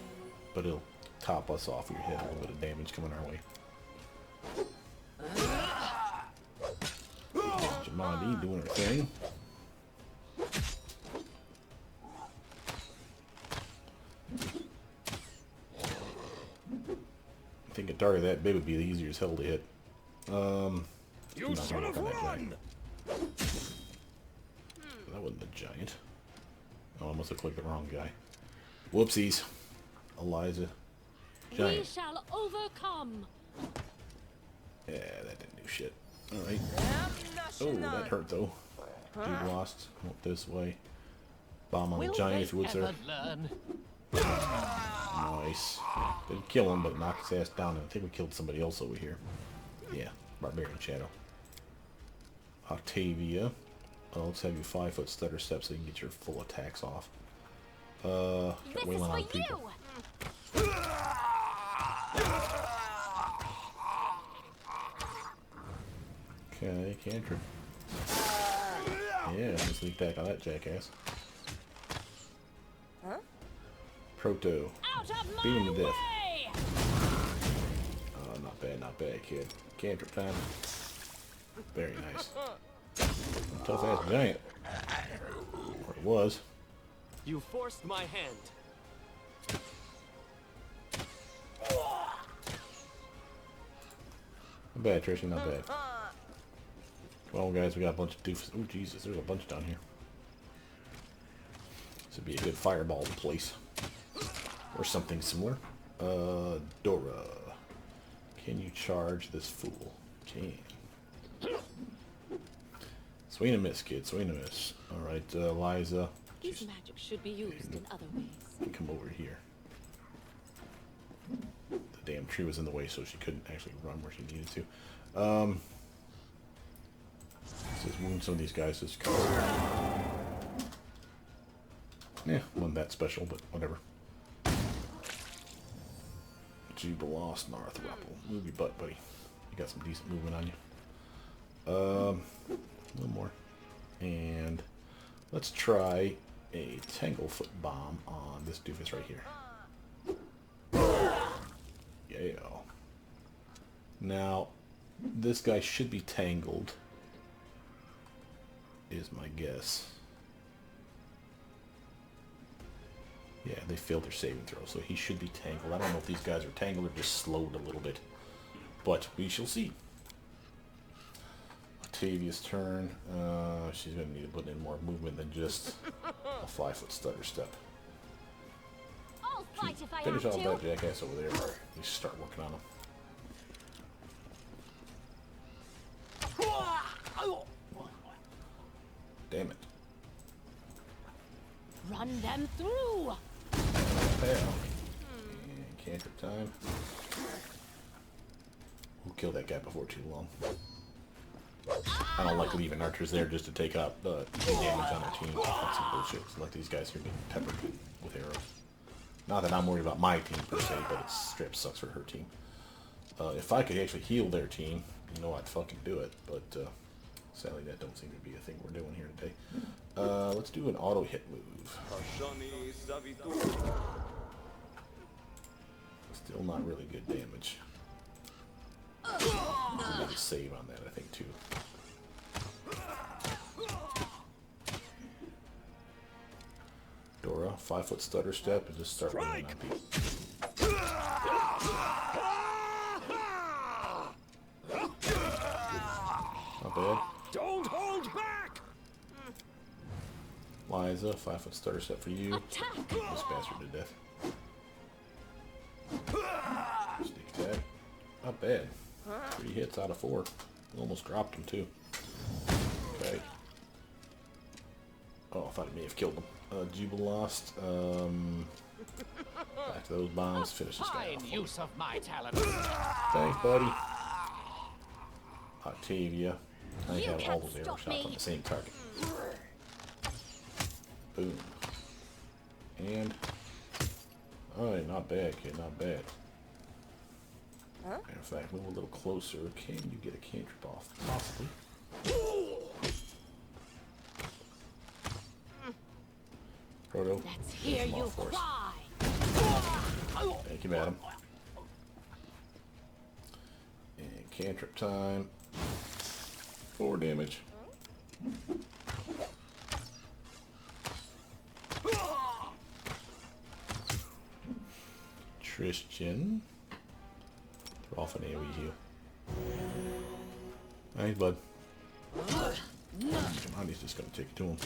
But it'll top us off. We hit a little bit of damage coming our way. Jamadi doing her thing. I think a target that big would be easier as hell to hit. You not son gonna of work on that one. That wasn't a giant. Oh, I must have clicked the wrong guy. Whoopsies. Eliza. We Giant. shall overcome. Yeah, that didn't do shit. Alright. Oh, that hurt though. Dude lost. Come up this way. Bomb on the Will giant, they if you would, sir. ever learn? Nice. Didn't kill him, but knocked his ass down. And I think we killed somebody else over here. Yeah, Barbarian Shadow. Octavia. Let's have you 5-foot stutter step so you can get your full attacks off. This way is a lot for of people. you. Okay, cantrip. Yeah, let's leak back on that jackass. Proto. Out of my Beat him to death. way. Not bad, kid. Cantrip time. Very nice. Tough ass giant. Or it was. You forced my hand. Not bad, Tracy, not bad. Well, guys, we got a bunch of doofus. Oh, Jesus, there's a bunch down here. This would be a good fireball place. Or something similar. Dora. Can you charge this fool? Can. Swing and miss, kid. Swing and miss. Alright, Liza. This magic should be used in other ways. Come over here. The damn tree was in the way, so she couldn't actually run where she needed to. Let's just wound some of these guys just because. Yeah, wasn't that special, but whatever. Jubilost Narthruppel. Move your butt, buddy. You got some decent movement on you. A little more. And let's try a Tanglefoot bomb on this doofus right here. Yeah. Now, this guy should be tangled, is my guess. Yeah, they failed their saving throw, so he should be tangled. I don't know if these guys are tangled or just slowed a little bit, but we shall see. Octavia's turn. She's going to need to put in more movement than just a 5-foot stutter step. I'll fight if I Finish have off to. that jackass over there. At least start working on him. Damn it. Run them through. Fail. And cantrip time. We'll kill that guy before too long. I don't like leaving archers there just to take out damage on our team. That's some bullshit. It's like these guys here being peppered with arrows. Not that I'm worried about my team per se, but it straight up sucks for her team. If I could actually heal their team, you know I'd fucking do it. But sadly, that don't seem to be a thing we're doing here today. Let's do an auto hit move. Still not really good damage. Need a save on that, I think, too. Dora, 5-foot stutter step, and just start running on people. Not bad. Don't hold back! Liza, 5-foot stutter step for you. Attack! This bastard to death. Sneak attack. Not bad. 3 hits out of 4. Almost dropped him too. Okay. Oh, I thought it may have killed him. Jubilost. Back to those bombs. Finish this guy Fine off. use of my talent. Thanks, buddy. Octavia. I You have all can't those arrow stop shots on me. the same target. Boom. And. Alright, not bad, kid. Not bad. Matter of fact, move a little closer. Can you get a cantrip off? Possibly. Proto. Let's hear come you off for us. cry. Thank you, madam. And cantrip time. 4 damage. Tristan. Throw off an AoE heal. Thanks, bud. Come on, he's just gonna take it to him.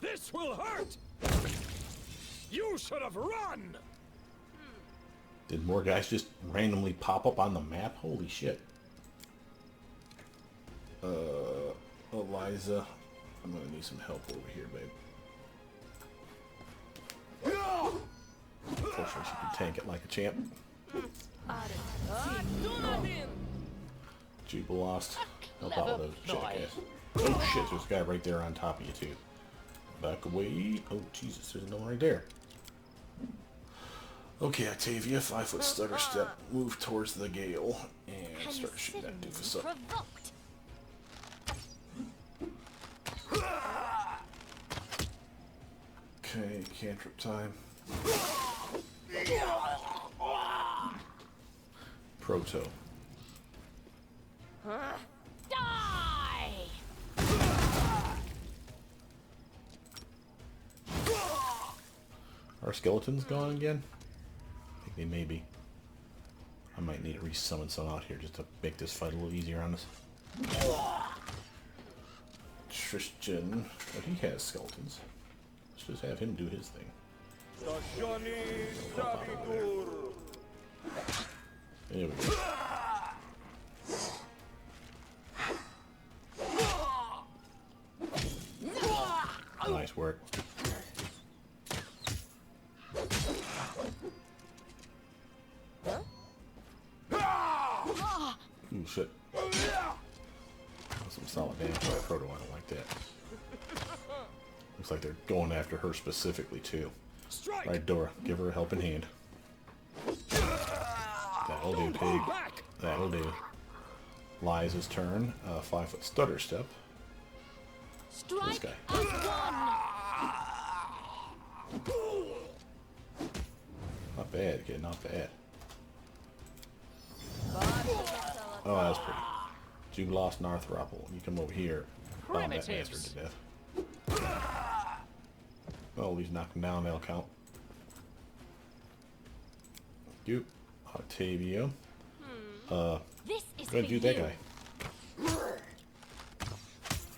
This will hurt! You should have run! Did more guys just randomly pop up on the map? Holy shit. Eliza, I'm gonna need some help over here, babe. Unfortunately, she can tank it like a champ. Jubilost, help out with those jackass. Oh shit, there's a guy right there on top of you too. Back away. Oh Jesus, there's no one right there. Okay, Octavia, 5-foot stutter step, move towards the gale, and start shooting that doofus up. Provoked. Okay, cantrip time. Proto. Die! Are skeletons gone again? I think they may be. I might need to resummon some out here just to make this fight a little easier on us. Tristan. Oh, he has skeletons. Let's just have him do his thing. There we go. Nice work. Ooh, shit. That's some solid damage by Proto. I don't like that. Looks like they're going after her specifically, too. Strike! Alright, Dora, give her a helping hand. That'll do, pig. That'll do. Liza's turn. 5-foot stutter step. This Strike guy. as one! Not bad, kid, not bad. Oh, that was pretty. Jubilost and Arthropple. You come over here. Bomb that bastard to death. Oh, he's knocking down, that'll count. You, Octavia. This is Gonna for do that you. guy.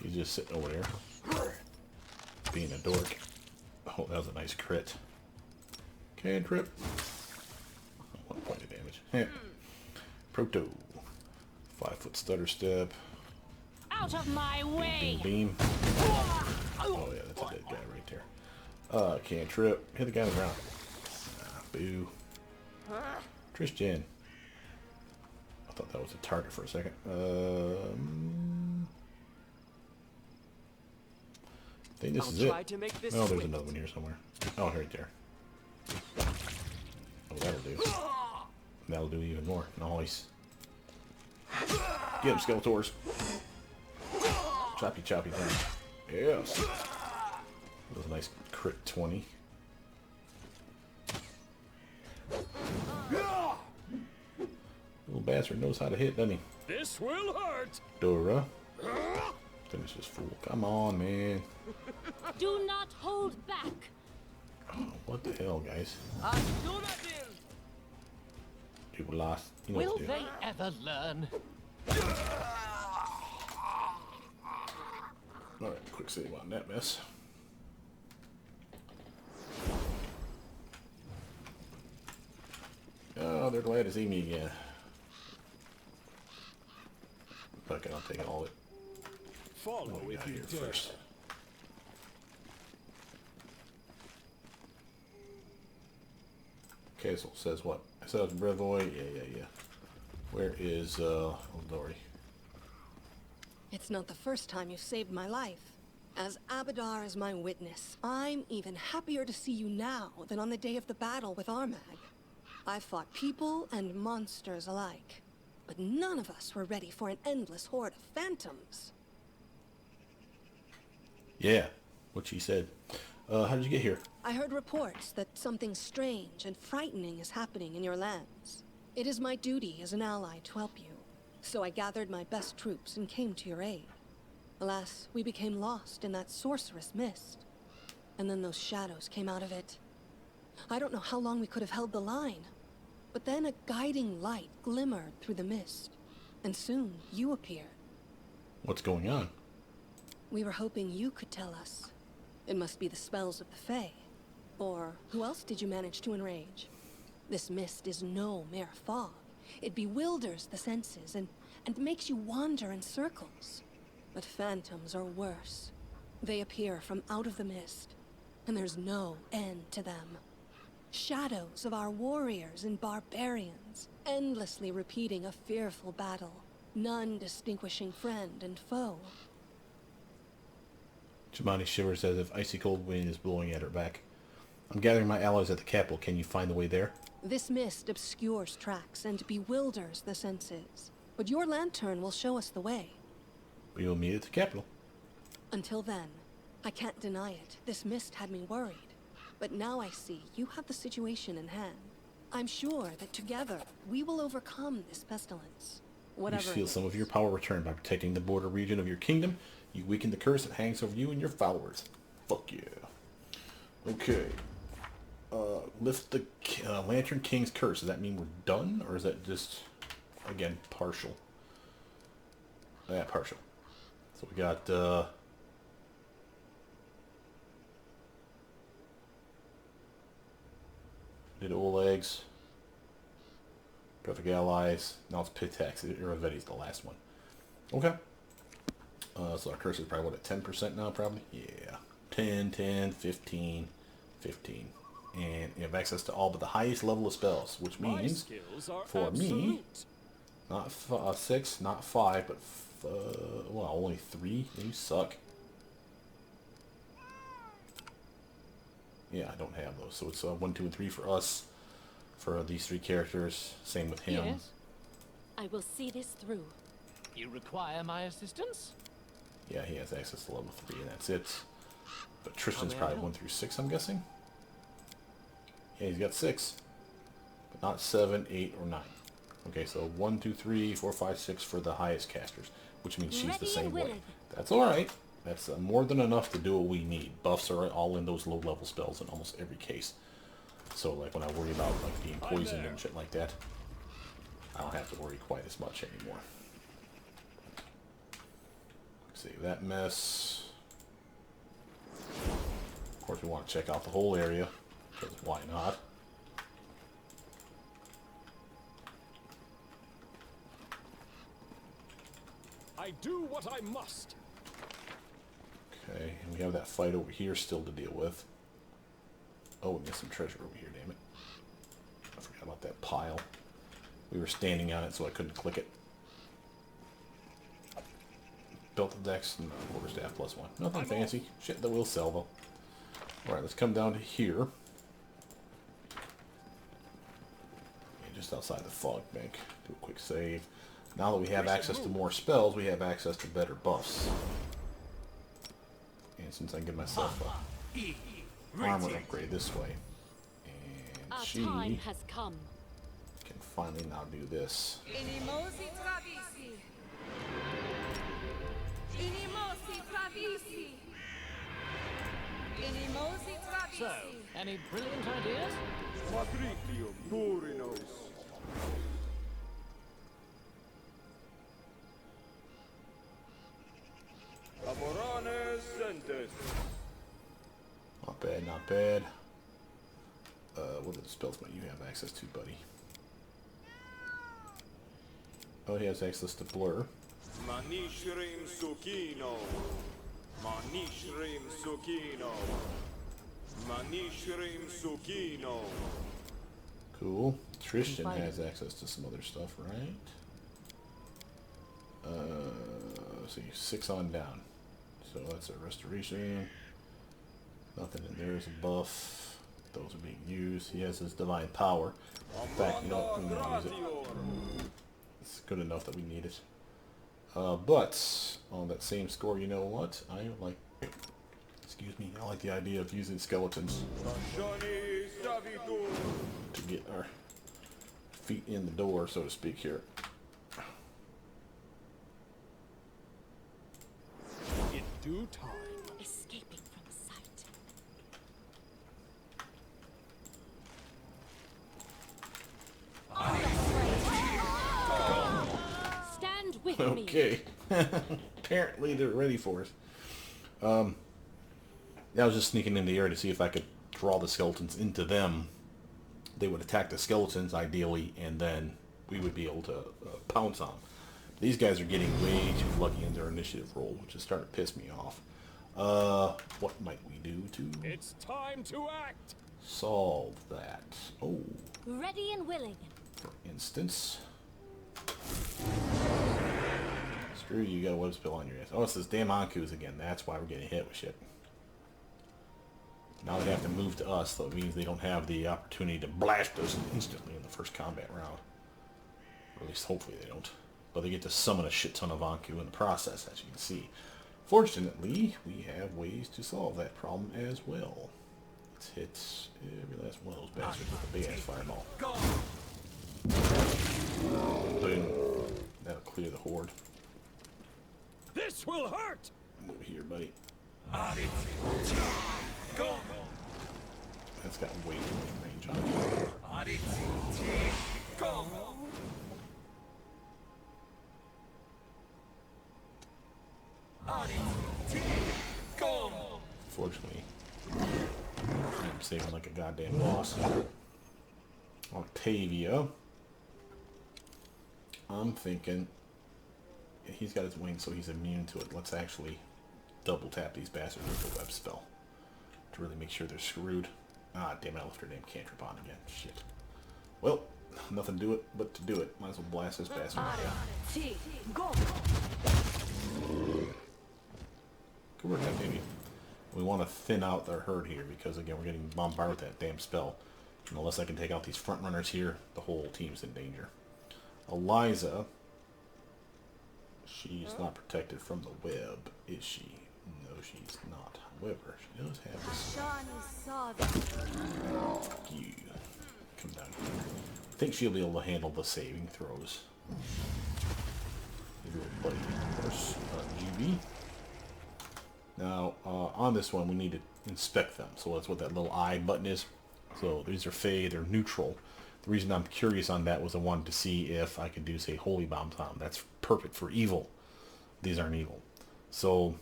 He's just sitting over there. Being a dork. Oh, that was a nice crit. Cantrip. 1 point of damage. Yeah. Proto. 5-foot stutter step. Out of my way! Beam. Oh yeah, that's a dead guy right there. Cantrip. Hit the guy on the ground. Boo. Tristan. I thought that was a target for a second. I think this is it. Try to make this Oh, there's swift. another one here somewhere. Oh, right there. Oh, that'll do. That'll do even more. Nice. Get him, Skeletors. Choppy, choppy thing. Yes. That was a nice crit 20. Little bastard knows how to hit, doesn't he? This will hurt! Dora. Finish this fool. Come on, man. Do not hold back! Oh, what the hell, guys? Jubilost. You know Will what to do. they ever learn? Alright, quick save on that mess. Oh, they're glad to see me again. Fuck it, I'll take all of it. Follow What do we if got you here dare. first? Castle says what? I said it's Brevoy. Yeah. Where is Eldori? It's not the first time you've saved my life. As Abadar is my witness, I'm even happier to see you now than on the day of the battle with Armag. I fought people and monsters alike, but none of us were ready for an endless horde of phantoms. Yeah, what she said. How did you get here? I heard reports that something strange and frightening is happening in your lands. It is my duty as an ally to help you, so I gathered my best troops and came to your aid. Alas, we became lost in that sorcerous mist. And then those shadows came out of it. I don't know how long we could have held the line, but then a guiding light glimmered through the mist, and soon you appeared. What's going on? We were hoping you could tell us. It must be the spells of the Fae. Or who else did you manage to enrage? This mist is no mere fog. It bewilders the senses and makes you wander in circles. But phantoms are worse. They appear from out of the mist, and there's no end to them. Shadows of our warriors and barbarians, endlessly repeating a fearful battle, none distinguishing friend and foe. Jemani shivers as if icy cold wind is blowing at her back. I'm gathering my allies at the capital. Can you find the way there? This mist obscures tracks and bewilders the senses, but your lantern will show us the way. We will meet at the capital. Until then, I can't deny it. This mist had me worried. But now I see you have the situation in hand. I'm sure that together we will overcome this pestilence. You Whatever feel it some of is. your power return by protecting the border region of your kingdom. You weaken the curse that hangs over you and your followers. Fuck yeah. Okay. Lift the Lantern King's curse. Does that mean we're done? Or is that just, again, partial? Yeah, partial. So we got, did Oleg's. Perfect allies. Now it's Pitax. Iravetti's the last one. Okay. So our curse is probably, what, at 10% now, probably? Yeah. 10, 10, 15, 15. And you have access to all but the highest level of spells, which My means, skills are for me, absolute. not 6, not 5, but, well, only 3. You suck. Yeah, I don't have those. So it's 1, 2, and 3 for us. For these 3 characters. Same with him. Yes. I will see this through. You require my assistance? Yeah, he has access to level 3, and that's it. But Tristan's may I probably help? 1 through 6, I'm guessing. Yeah, he's got 6. But not 7, 8, or 9. Okay, so 1, 2, 3, 4, 5, 6 for the highest casters. Which means she's the Ready same and way. willing. That's alright. That's more than enough to do what we need. Buffs are all in those low-level spells in almost every case. So, like, when I worry about, like, being poisoned and shit like that, I don't have to worry quite as much anymore. Save that mess. Of course, we want to check out the whole area, because why not? I do what I must. Okay, and we have that fight over here still to deal with. Oh, we got some treasure over here, damn it. I forgot about that pile. We were standing on it, so I couldn't click it. Built the dex and quarterstaff +1. Nothing fancy. Shit that we'll sell, though. Alright, let's come down to here. Okay, just outside the fog bank. Do a quick save. Now that we have access to more spells, we have access to better buffs. And since I can give myself a armor upgrade this way. And Our she time has come. can finally now do this. Inimosi travisi. Inimosi travisi. Inimosi travisi. So, any brilliant ideas? Patricium Durinos. Laboranes Centes. Not bad, not bad. What are the spells that you have access to, buddy? Oh, he has access to Blur. Manishrim Sukino. Manishrim Sukino. Manishrim Sukino. Cool. Tristan Confiding. has access to some other stuff, right? Let's see, 6 on down. So that's a restoration. Nothing in there is a buff. Those are being used. He has his divine power. In fact, no, we don't use it. It's good enough that we need it. But on that same score, you know what? I like. Excuse me. I like the idea of using skeletons Shani Savitur. to get our feet in the door, so to speak. Here. In due time. Escaping from sight. Stand with me. Okay. Apparently they're ready for us. I was just sneaking in the area to see if I could draw the skeletons into them. They would attack the skeletons, ideally, and then we would be able to pounce on them. These guys are getting way too lucky in their initiative roll, which is starting to piss me off. What might we do to It's time to act. solve that? Oh, Ready and willing. for instance. Screw you, you got a web spell on your ass. Oh, it's this damn Ankus again. That's why we're getting hit with shit. Now they have to move to us, so it means they don't have the opportunity to blast us instantly in the first combat round. Or at least hopefully they don't. But they get to summon a shit ton of Anku in the process, as you can see. Fortunately, we have ways to solve that problem as well. Let's hit every last one of those bastards with a big ass fireball. Boom. That'll clear the horde. This will hurt. Move here, buddy. That's got way too much range on it. Fortunately, I'm saving like a goddamn boss. Octavia. I'm thinking he's got his wings, so he's immune to it. Let's actually double tap these bastards with a web spell to really make sure they're screwed. Ah, damn it, I left her damn cantrip on again. Shit. Well, nothing to do it but to do it. Might as well blast this bastard. Yeah. Good work, baby. We want to thin out their herd here because, again, we're getting bombarded with that damn spell. And unless I can take out these front runners here, the whole team's in danger. Eliza, she's not protected from the web, is she? No, she's not. However, she does have this. You come down here. I think she'll be able to handle the saving throws. Your little buddy, of course, GB. Now, on this one, we need to inspect them. So that's what that little eye button is. So these are Fey, they're neutral. The reason I'm curious on that was I wanted to see if I could do, say, Holy Bomb Tom. That's perfect for evil. These aren't evil. So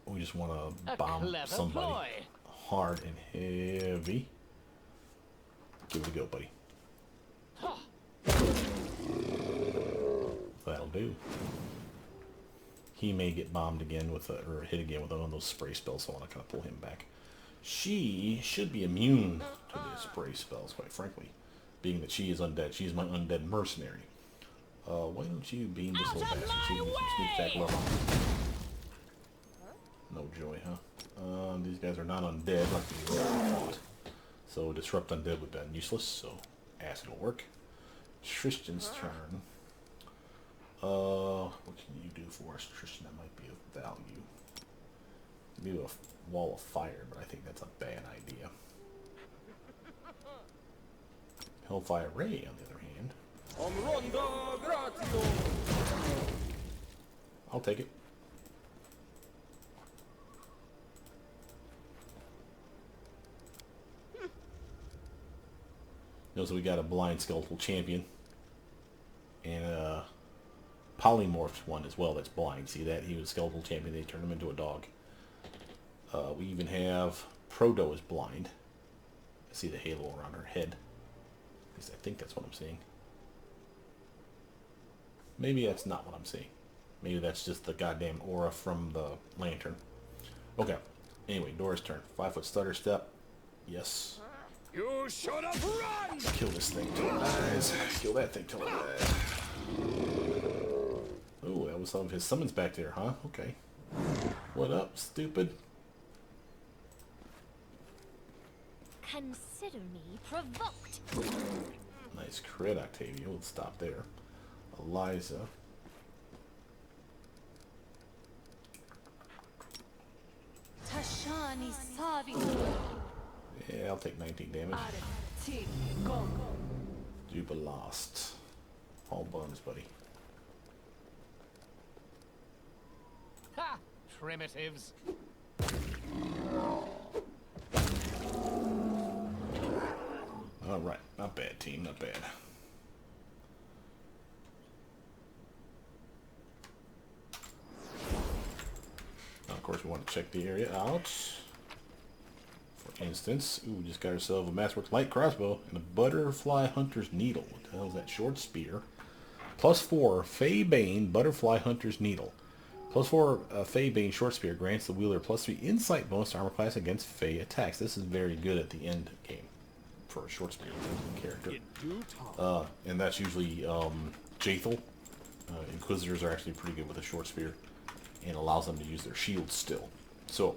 we just want to bomb somebody hard and heavy. Give it a go, buddy. That'll do. He may get bombed again with or hit again with one of those spray spells, so I want to kind of pull him back. She should be immune to the spray spells, quite frankly, being that she is undead. She is my undead mercenary. Why don't you beam this little bastard so you can get some sneak attack level? No joy, huh? These guys are not undead like we thought. So disrupt undead would have been useless, so acid will work. Tristan's turn. What can you do for us, Tristan? That might be of value. Maybe a wall of fire, but I think that's a bad idea. Hellfire Ray, on the other hand. Omronda gratio. I'll take it. So we got a blind skeletal champion. And a polymorphed one as well that's blind. See that? He was a skeletal champion. They turned him into a dog. We even have Proto is blind. I see the halo around her head. At least I think that's what I'm seeing. Maybe that's not what I'm seeing. Maybe that's just the goddamn aura from the lantern. Okay. Anyway, Dora's turn. 5-foot stutter step. Yes. You should have run. Kill this thing till it dies. Kill that thing till it dies. Oh, that was some of his summons back there, huh? Okay. What up, stupid? Consider me provoked. Nice crit, Octavia. We'll stop there. Eliza. Tashani Savi. Yeah, I'll take 19 damage. Juba lost. All buns, buddy. Ha! Primitives. Alright, not bad, team, not bad. Now, of course, we want to check the area out. For instance, ooh, we just got ourselves a Masterworks light crossbow and a butterfly hunter's needle. What the hell is that? Short spear. +4, Fey Bane, Butterfly Hunter's Needle. +4, Fey Bane Short Spear grants the wielder +3 insight bonus to armor class against Fey attacks. This is very good at the end game for a short spear character. And that's usually Jaethal. Inquisitors are actually pretty good with a short spear and allows them to use their shields still. So,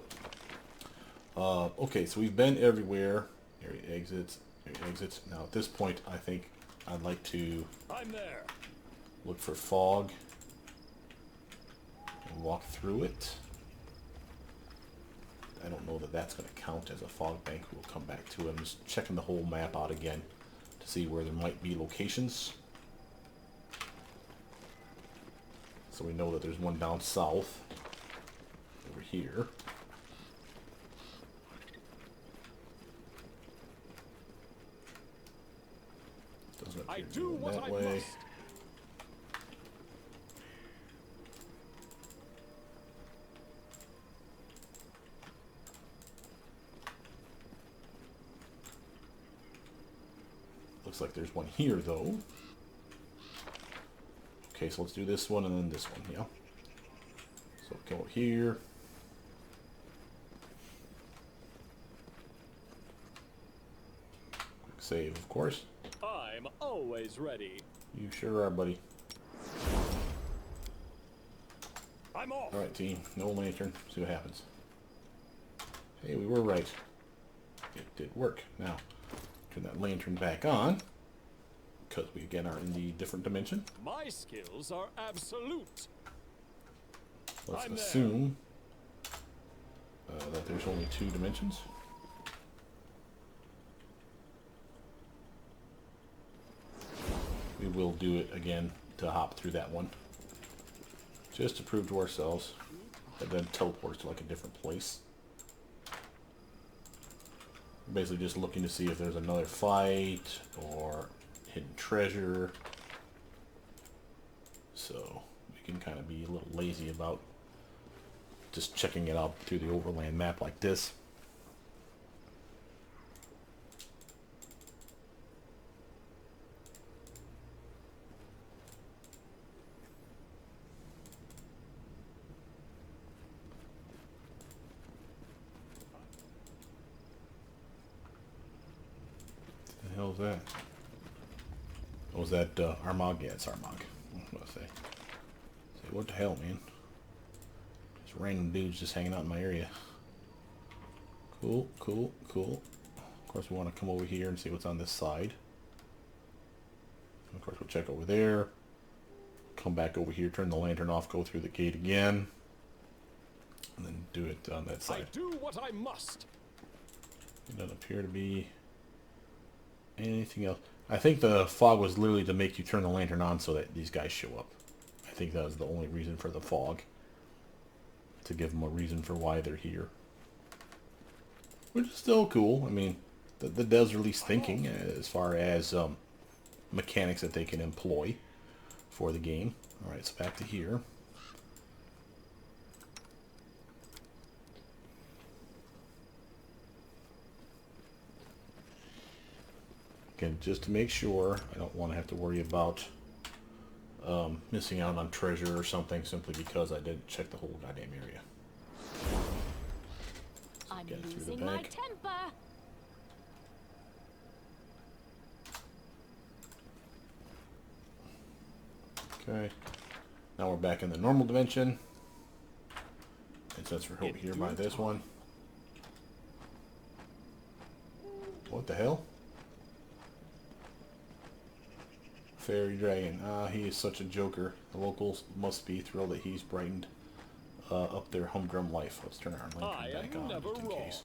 okay, so we've been everywhere. Area exits, area exits. Now at this point, I think I'd like to look for fog and walk through it. I don't know that that's going to count as a fog bank. We'll come back to it. I'm just checking the whole map out again to see where there might be locations. So we know that there's one down south over here. Doesn't appear to go that way. Looks like there's one here, though. Okay, so let's do this one and then this one, yeah. So go here. Quick save, of course. I'm always ready. You sure are, buddy. I'm off. Alright, team. No lantern. See what happens. Hey, we were right. It did work. Now, turn that lantern back on. Because we again are in the different dimension. My skills are absolute. Let's assume that there's only 2 dimensions. We will do it again to hop through that one. Just to prove to ourselves that then teleports to like a different place. We're basically just looking to see if there's another fight or hidden treasure. So we can kind of be a little lazy about just checking it out through the overland map like this. What the hell is that? Oh, was that Armagh? Yeah, it's Armagh. What was I gonna say? Say, what the hell, man? Just random dudes just hanging out in my area. Cool, cool, cool. Of course, we want to come over here and see what's on this side. And of course, we'll check over there. Come back over here, turn the lantern off, go through the gate again. And then do it on that side. I do what I must. It doesn't appear to be anything else. I think the fog was literally to make you turn the lantern on so that these guys show up. I think that was the only reason for the fog. To give them a reason for why they're here. Which is still cool. I mean, that does release thinking as far as mechanics that they can employ for the game. Alright, so back to here. Again, just to make sure, I don't want to have to worry about missing out on treasure or something simply because I didn't check the whole goddamn area. I'm Get through the losing my back. temper. Okay. Now we're back in the normal dimension. And since we're over here by this one. What the hell? Fairy dragon. Ah, he is such a joker. The locals must be thrilled that he's brightened up their humdrum life. Let's turn our lantern back on just in case.